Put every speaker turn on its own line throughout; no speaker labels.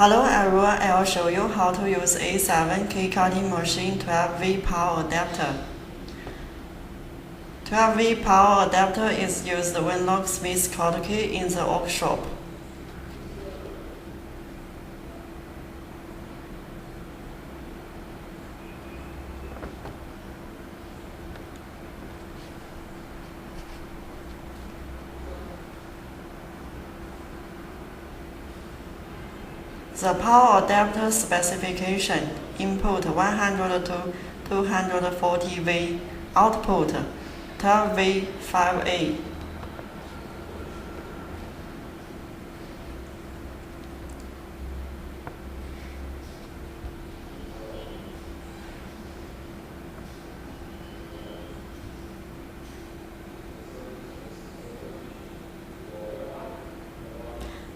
Hello everyone, I'll show you how to use A7 cake cutting machine 12V power adapter. 12V power adapter is used when locksmiths cut key in the workshop. The power adapter specification: input 100 to 240V, output 12V 5A.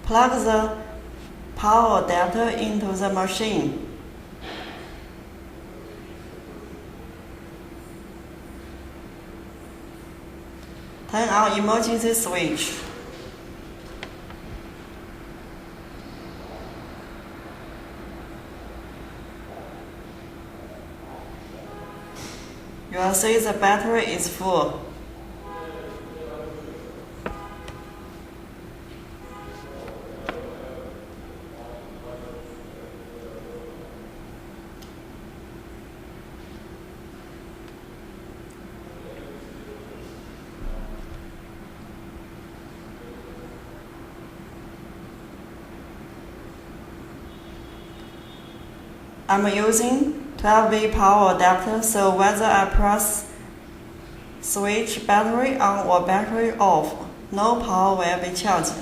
Plug the power adapter into the machine. Turn on emergency switch. You will see the battery is full. I'm using 12V power adapter, so whether I press switch battery on or battery off, no power will be charged.